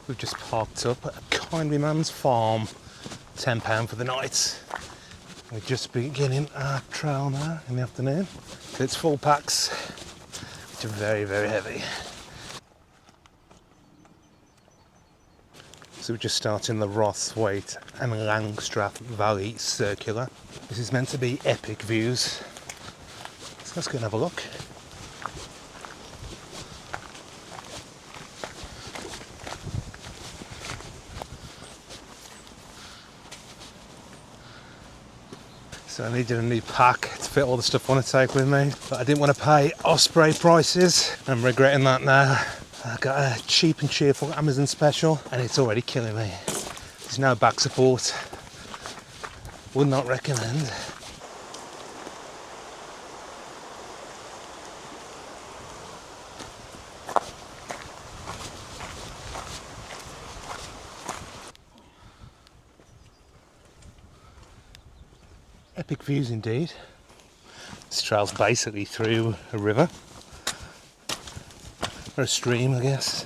We've just parked up at a kindly man's farm. £10 for the night. We're just beginning our trail now in the afternoon. It's full packs, which are very, very heavy. So we're just starting the Rosthwaite and Langstrath Valley circular. This is meant to be epic views. So let's go and have a look. So I needed a new pack to fit all the stuff I want to take with me, but I didn't want to pay Osprey prices. I'm regretting that now. I got a cheap and cheerful Amazon special and it's already killing me. There's no back support. Would not recommend. Epic views indeed. This trail's basically through a river, or a stream I guess.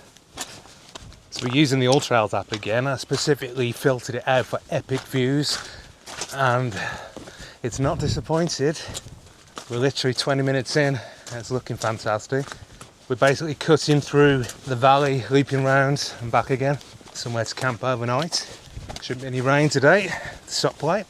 So we're using the All Trails app again. I specifically filtered it out for epic views and it's not disappointed. We're literally 20 minutes in and it's looking fantastic. We're basically cutting through the valley, looping round and back again. Somewhere to camp overnight. Shouldn't be any rain today. The stop light.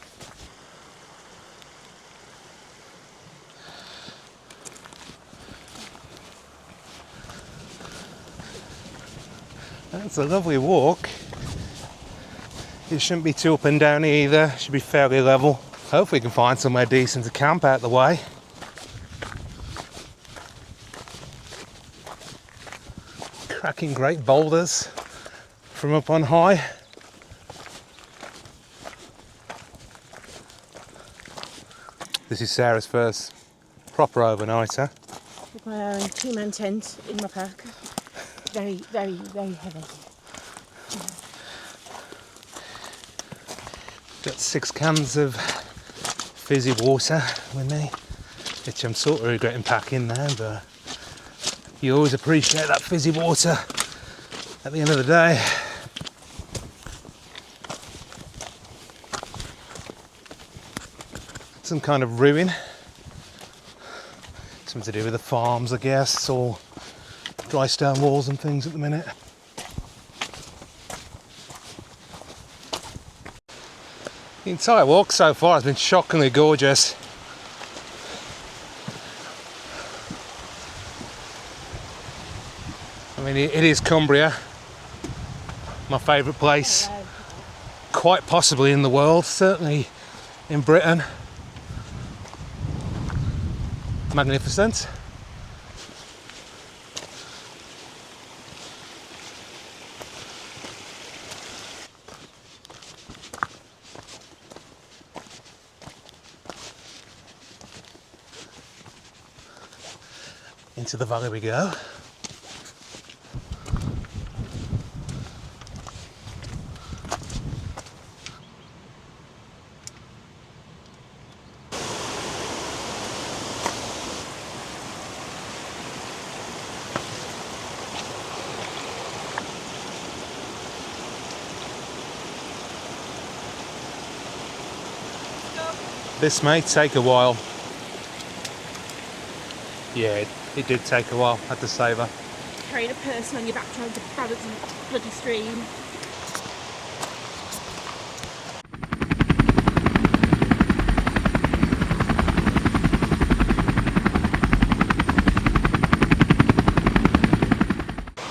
It's a lovely walk. It shouldn't be too up and down either. It should be fairly level. Hopefully we can find somewhere decent to camp out the way. Cracking great boulders from up on high. This is Sarah's first proper overnighter. With my own two-man tent in my pack. Very, very, very heavy. Got 6 cans of fizzy water with me, which I'm sort of regretting packing now, but you always appreciate that fizzy water at the end of the day. Some kind of ruin. Something to do with the farms, I guess, or dry stone walls and things at the minute. The entire walk so far has been shockingly gorgeous. I mean, it is Cumbria, my favourite place, quite possibly in the world, certainly in Britain. Magnificent. Into the valley we go. This may take a while. Yeah, it did take a while, had to save her. Carrying a person on your back trying to balance a bloody stream.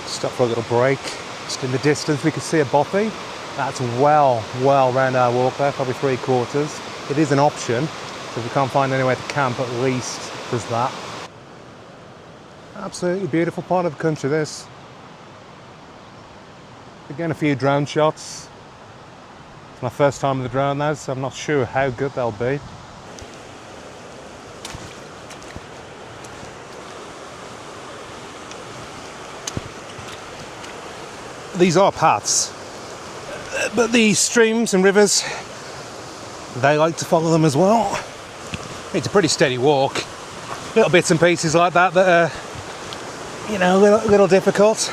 Stop for a little break. Just in the distance we can see a boffy. That's well round our walk there, probably 3/4. It is an option, so if we can't find anywhere to camp, at least there's that. Absolutely beautiful part of the country, this. Again, a few drone shots. It's my first time with the drone now, so I'm not sure how good they'll be. These are paths, but the streams and rivers, they like to follow them as well. It's a pretty steady walk. Little bits and pieces like that that are, you know, a little difficult.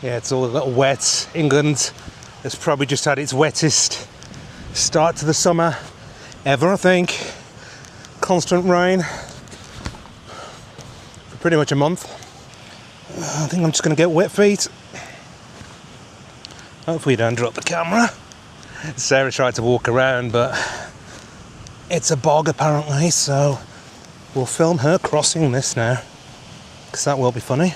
Yeah, it's all a little wet. England has probably just had its wettest start to the summer ever, I think. Constant rain for pretty much a month. I think I'm just going to get wet feet. Hopefully you don't drop the camera. Sarah tried to walk around, but it's a bog apparently, so we'll film her crossing this now, because that will be funny.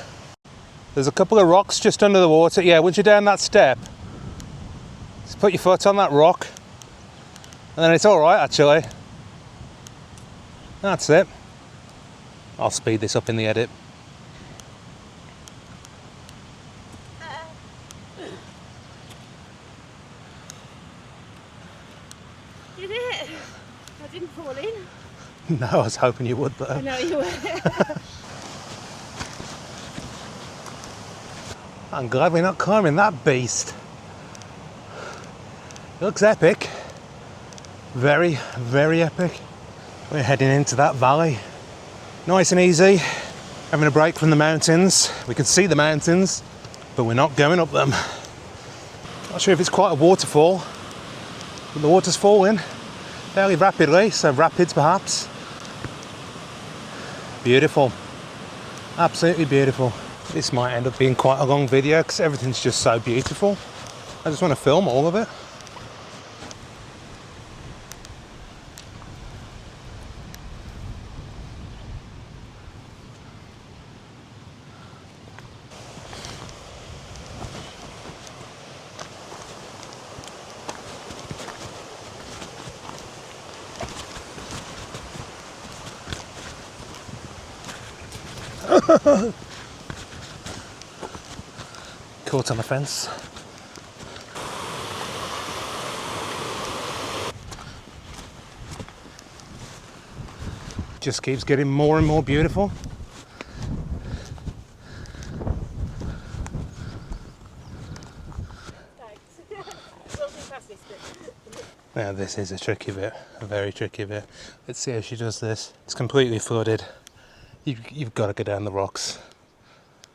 There's a couple of rocks just under the water. Yeah, once you're down that step, just put your foot on that rock, and then it's alright actually. That's it. I'll speed this up in the edit. Did it? I didn't fall in. No, I was hoping you would though. I know you were. I'm glad we're not climbing that beast. It looks epic. Very, very epic. We're heading into that valley. Nice and easy. Having a break from the mountains. We can see the mountains, but we're not going up them. Not sure if it's quite a waterfall, but the water's falling fairly rapidly, so rapids perhaps. Beautiful. Absolutely beautiful. This might end up being quite a long video because everything's just so beautiful. I just want to film all of it. Caught on the fence. Just keeps getting more and more beautiful. Now this is a tricky bit, a very tricky bit. Let's see how she does this. It's completely flooded. You've got to go down the rocks.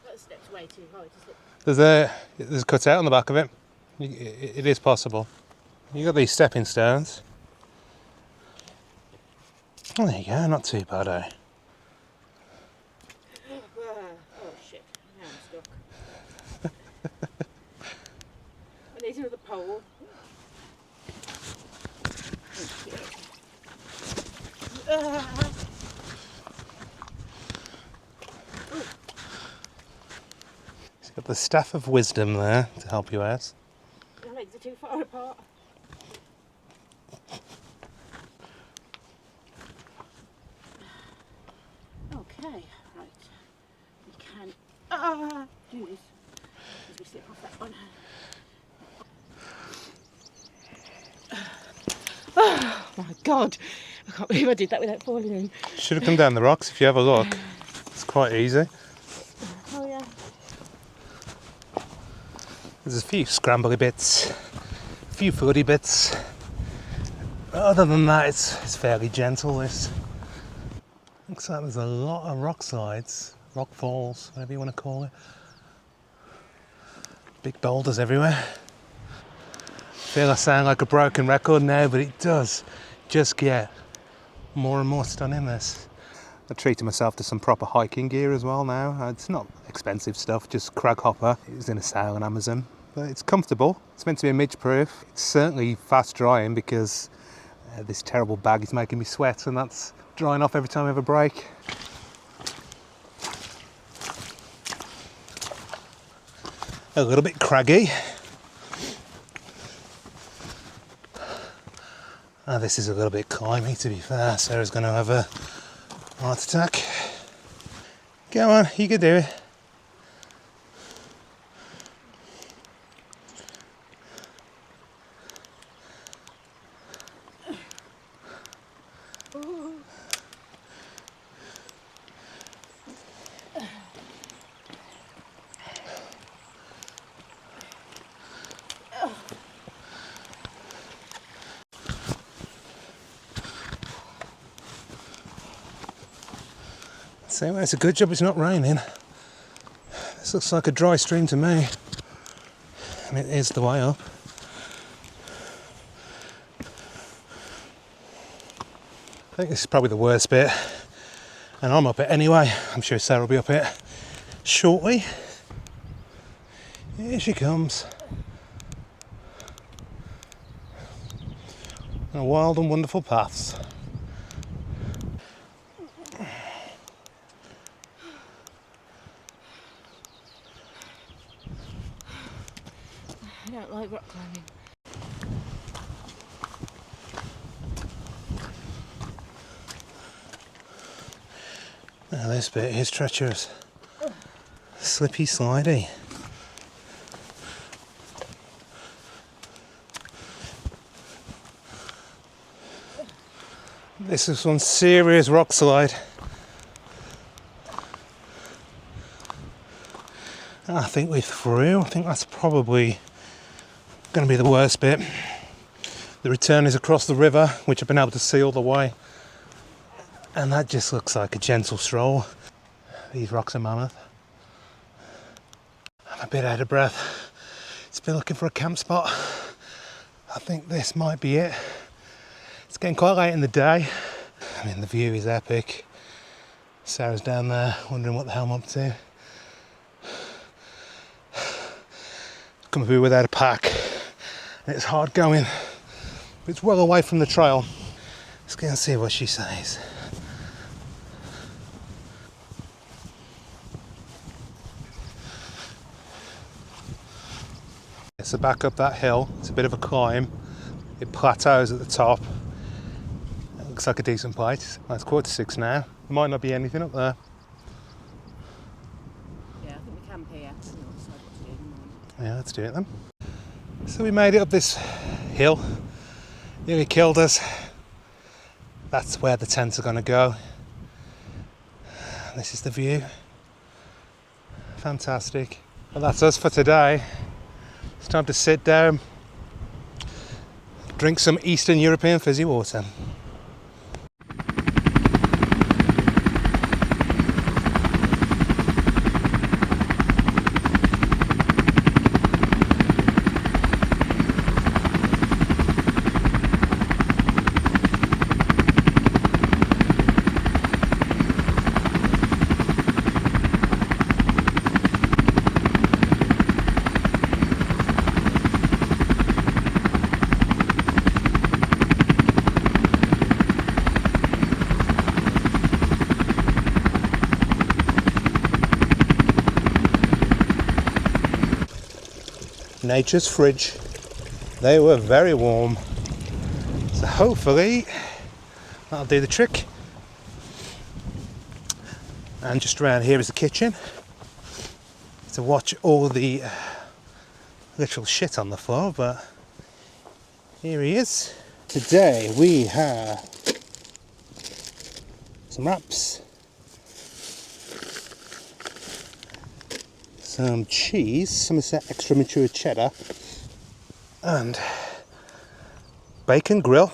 That step's way too high, isn't it? There's a cutout on the back of it. It is possible. You got these stepping stones. Oh, there you go, not too bad, eh? Oh shit, now I'm stuck. I need another pole. Oh shit. She's got the staff of wisdom there to help you out. My legs are too far apart. Okay, right. We can do this as we slip off that one. Oh my god, I can't believe I did that without falling in. Should have come down the rocks if you have a look. It's quite easy. Oh yeah. There's a few scrambly bits, a few floody bits. Other than that, it's fairly gentle. This looks like there's a lot of rock slides, rock falls, whatever you want to call it. Big boulders everywhere. I feel I sound like a broken record now, but it does just get more and more stunning. This. I treated myself to some proper hiking gear as well now. It's not expensive stuff, just crag hopper. It was in a sale on Amazon, but it's comfortable. It's meant to be midge proof. It's certainly fast drying because this terrible bag is making me sweat, and that's drying off every time I have a break. A little bit craggy. This is a little bit climby, to be fair. Sarah's going to have a heart attack. Go on, you can do it. So it's a good job it's not raining. This looks like a dry stream to me. And it is the way up. I think this is probably the worst bit. And I'm up it anyway. I'm sure Sarah will be up it shortly. Here she comes. On wild and wonderful paths. I don't like rock climbing. Now this bit is treacherous. Slippy slidey. This is one serious rock slide. I think we're through. I think that's probably going to be the worst bit. The return is across the river, which I've been able to see all the way. And that just looks like a gentle stroll. These rocks are mammoth. I'm a bit out of breath. It's been looking for a camp spot. I think this might be it. It's getting quite late in the day. I mean, the view is epic. Sarah's down there wondering what the hell I'm up to. Come up here without a pack. And it's hard going. But it's well away from the trail. Let's go and see what she says. So back up that hill, it's a bit of a climb. It plateaus at the top. It looks like a decent place. Well, it's 5:45 now. There might not be anything up there. Yeah, I think we camp here. And we'll decide what to do in the morning. Yeah, let's do it then. So we made it up this hill. Nearly killed us. That's where the tents are going to go. This is the view. Fantastic. Well, that's us for today. It's time to sit down, drink some Eastern European fizzy water. Nature's fridge. They were very warm. So hopefully that'll do the trick. And just around here is the kitchen. To watch all the literal shit on the floor, but here he is. Today we have some wraps, some cheese, Somerset extra mature cheddar, and bacon grill.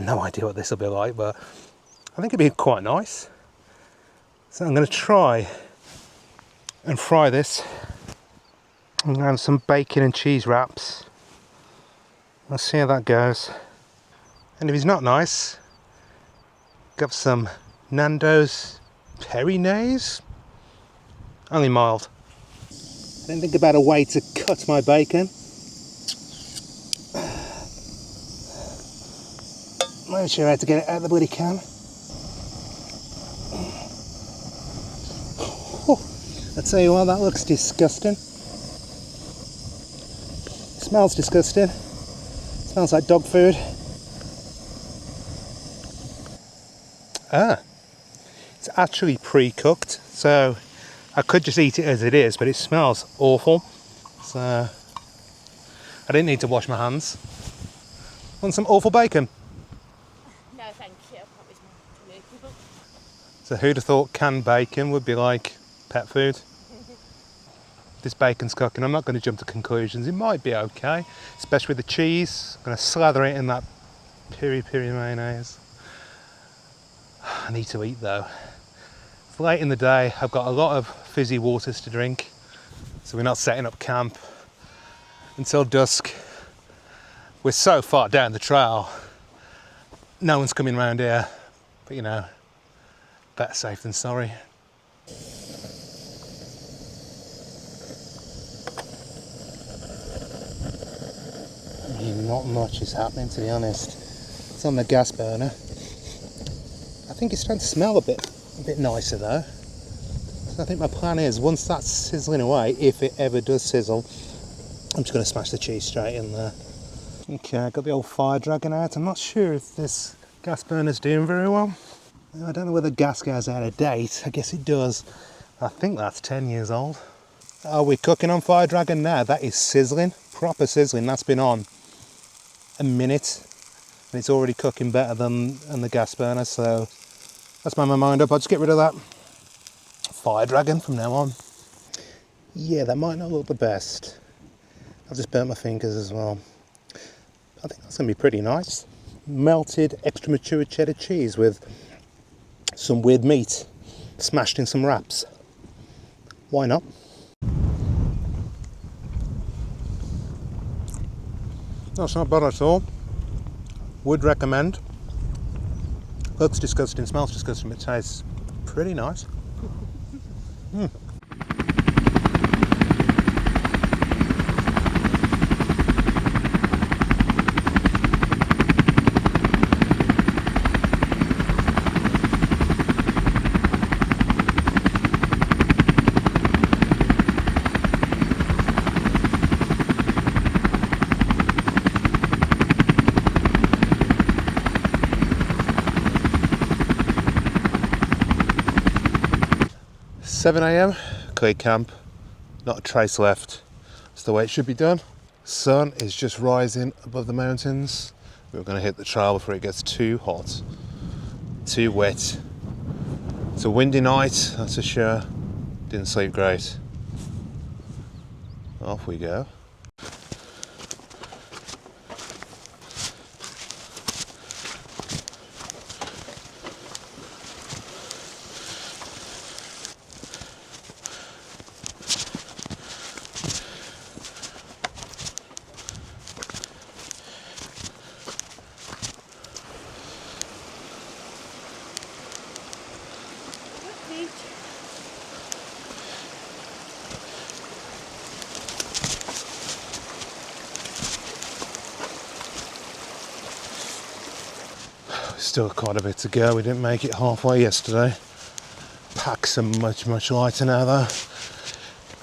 No idea what this will be like, but I think it'd be quite nice. So I'm going to try and fry this. I'm going to have some bacon and cheese wraps. Let's see how that goes. And if it's not nice, got some Nando's Perinaise. Only mild. I didn't think about a way to cut my bacon. I'm not sure how to get it out of the bloody can. I tell you what, that looks disgusting. Smells disgusting. Smells like dog food. It's actually pre-cooked, so I could just eat it as it is, but it smells awful. So I didn't need to wash my hands. Want some awful bacon? No, thank you. Probably more to people. So who'd have thought canned bacon would be like pet food? This bacon's cooking. I'm not going to jump to conclusions. It might be okay, especially with the cheese. I'm going to slather it in that piri mayonnaise. I need to eat though. It's late in the day. I've got a lot of fizzy waters to drink. So we're not setting up camp until dusk. We're so far down the trail, no one's coming round here, but you know, better safe than sorry. Not much is happening, to be honest. It's on the gas burner. I think it's starting to smell a bit nicer though. So I think my plan is, once that's sizzling away, if it ever does sizzle, I'm just going to smash the cheese straight in there. Okay, I got the old fire dragon out. I'm not sure if this gas burner's doing very well. I don't know whether gas goes out of date. I guess it does. I think that's 10 years old. Are we cooking on fire dragon now? That is sizzling, proper sizzling. That's been on a minute and it's already cooking better than the gas burner, so that's my mind up. I'll just get rid of that fire dragon from now on. Yeah, that might not look the best. I've just burnt my fingers as well. I think that's going to be pretty nice. Melted extra mature cheddar cheese with some weird meat smashed in some wraps. Why not? That's not bad at all. Would recommend. Looks disgusting, smells disgusting, but tastes pretty nice. 7 a.m, clear camp, not a trace left. It's the way it should be done. Sun is just rising above the mountains. We're going to hit the trail before it gets too hot, too wet. It's a windy night, that's for sure. Didn't sleep great. Off we go. Still quite a bit to go. We didn't make it halfway yesterday. Packs are much lighter now though,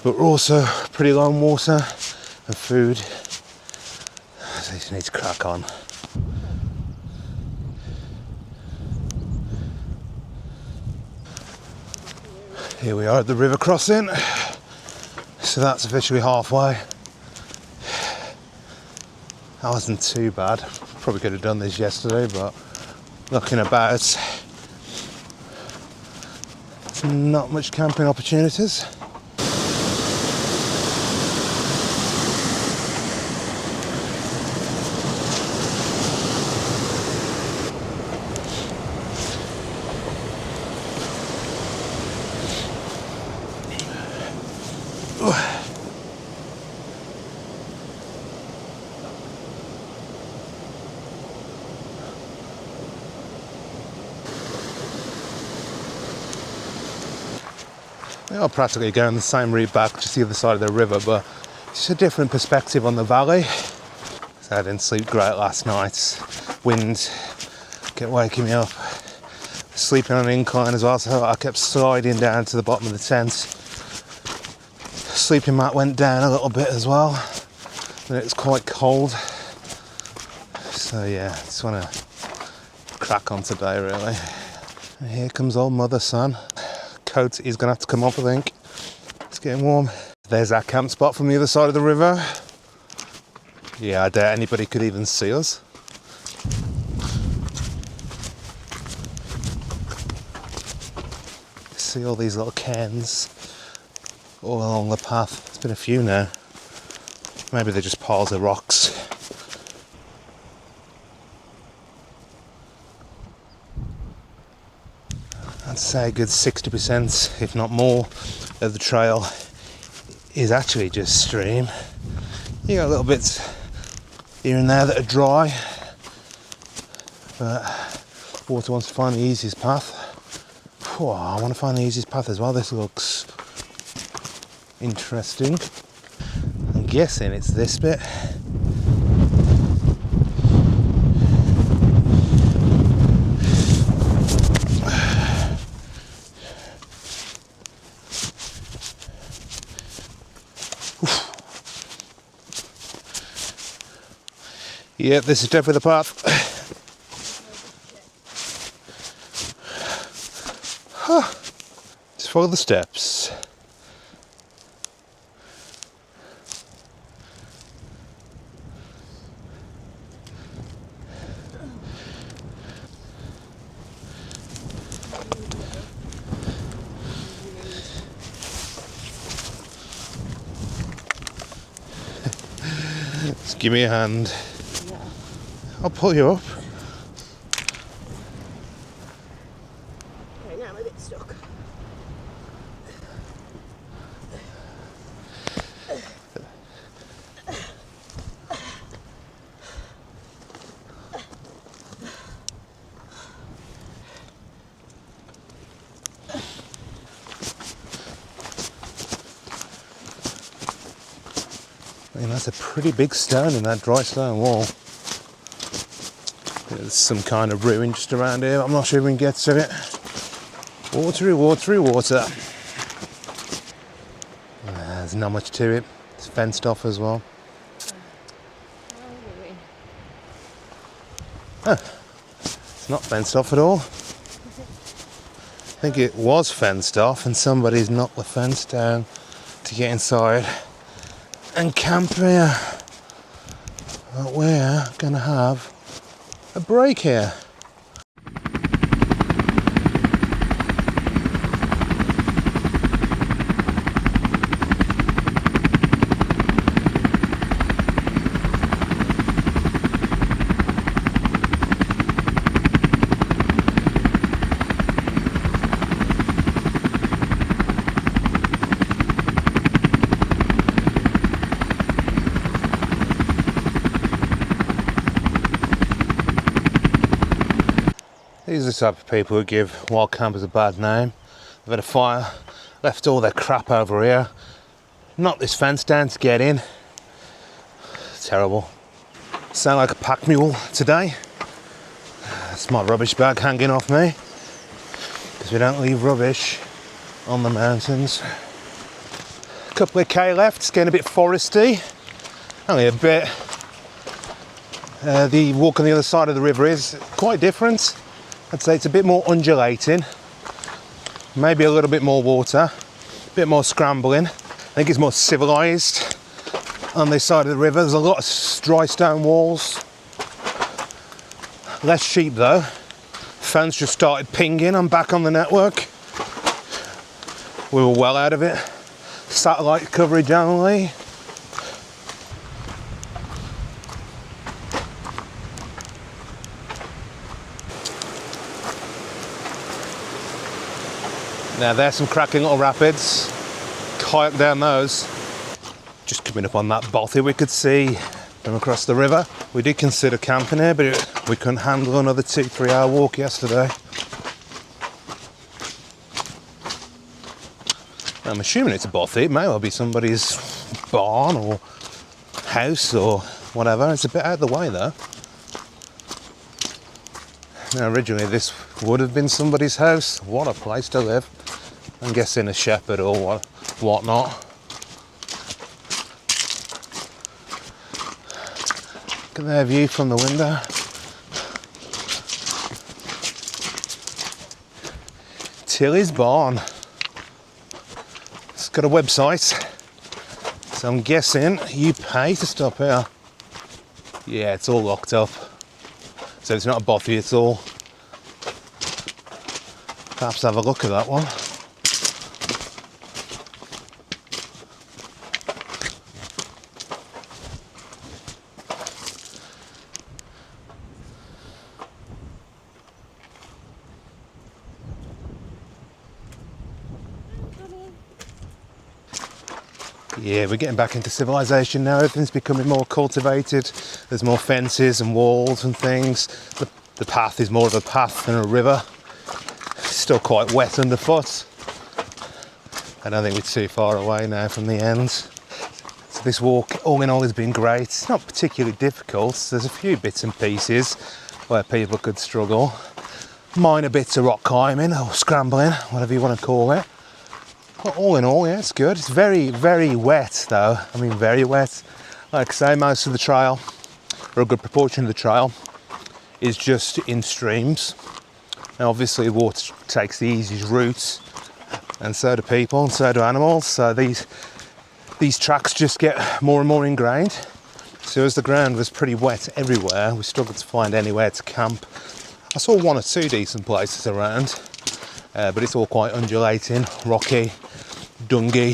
but we're also pretty low on water and food, so you just need to crack on. Here we are at the river crossing, so that's officially halfway. That wasn't too bad. Probably could have done this yesterday, but looking about, there's not much camping opportunities. We are practically going the same route back, just the other side of the river, but it's a different perspective on the valley. So I didn't sleep great last night. Wind kept waking me up. Sleeping on an incline as well, so I kept sliding down to the bottom of the tent. Sleeping mat went down a little bit as well, and it was quite cold. So yeah, just want to crack on today really. And here comes old mother son. Coat is going to have to come off, I think. It's getting warm. There's our camp spot from the other side of the river. Yeah, I doubt anybody could even see us. See all these little cairns all along the path. There's been a few now. Maybe they're just piles of rocks. I'd say a good 60%, if not more, of the trail is actually just stream. You got little bits here and there that are dry, but water wants to find the easiest path. Whew, I want to find the easiest path as well. This looks interesting. I'm guessing it's this bit. Yep, this is definitely the path. Just follow the steps. Just give me a hand. I'll pull you up. Okay, now I'm a bit stuck. I mean, that's a pretty big stone in that dry stone wall. There's some kind of ruin just around here. I'm not sure if we can get to it. Watery, watery, water. There's not much to it. It's fenced off as well. Huh. It's not fenced off at all. I think it was fenced off and somebody's knocked the fence down to get inside and camp here. But we're going to have a break here. These are the type of people who give wild campers a bad name. They've had a fire, left all their crap over here, knocked this fence down to get in. Terrible. Sound like a pack mule today. That's my rubbish bag hanging off me, because we don't leave rubbish on the mountains. A couple of K left, it's getting a bit foresty. Only a bit. The walk on the other side of the river is quite different. I'd say it's a bit more undulating, maybe a little bit more water, a bit more scrambling. I think it's more civilised on this side of the river. There's a lot of dry stone walls. Less sheep though. Phones just started pinging. I'm back on the network. We were well out of it. Satellite coverage only. Now there's some cracking little rapids. Kayak down those. Just coming up on that bothy we could see from across the river. We did consider camping here, but we couldn't handle another 2-3 hour walk yesterday. I'm assuming it's a bothy. It may well be somebody's barn or house or whatever. It's a bit out of the way though. Now originally this would have been somebody's house. What a place to live. I'm guessing a shepherd or whatnot. Look at their view from the window. Tilly's Barn. It's got a website, so I'm guessing you pay to stop here. Yeah, it's all locked up. So it's not a bothy at all. Perhaps have a look at that one. Yeah, we're getting back into civilization now. Everything's becoming more cultivated. There's more fences and walls and things. The path is more of a path than a river. Still quite wet underfoot. I don't think we're too far away now from the end. So this walk, all in all, has been great. It's not particularly difficult. There's a few bits and pieces where people could struggle. Minor bits of rock climbing or scrambling, whatever you want to call it. But all in all, yeah, it's good. It's very, very wet though. I mean, very wet. Like I say, most of the trail, or a good proportion of the trail, is just in streams. Now obviously water takes the easiest routes, and so do people, and so do animals. So these tracks just get more and more ingrained. So as the ground was pretty wet everywhere, we struggled to find anywhere to camp. I saw one or two decent places around, but it's all quite undulating, rocky, dungy.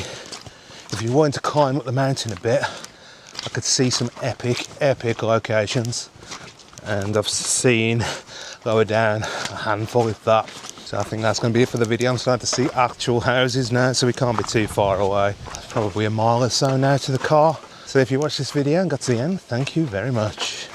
If you wanted to climb up the mountain a bit, I could see some epic locations, and I've seen lower down a handful of that. So I think that's going to be it for the video. I'm starting to see actual houses now, so we can't be too far away. Probably a mile or so now to the car. So if you watched this video and got to the end, thank you very much.